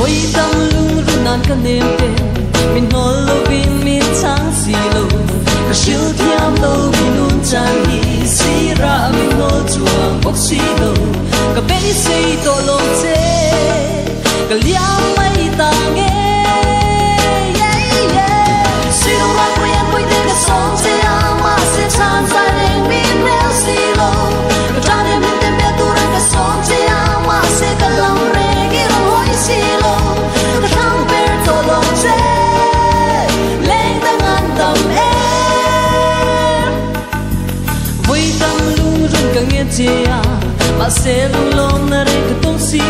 Ôi tâm lung run nan ka nem te min hol lo bin min chang si lo ka shiu thiam lo bin nun chan hi si ra min hol chuang bok si lo ka be sei to lo che ka liam mai ta nge si lo ra ko yan poi te ka song se ama se chan sa den min mel si lo ka ta ne min te be tu ra ka song se ama se ka lam re gi lo hoi si lo ka tham per to lo che leng ta ngan tam e vui tâm lung run ka nghe chia mà se lung lom na re ka tong si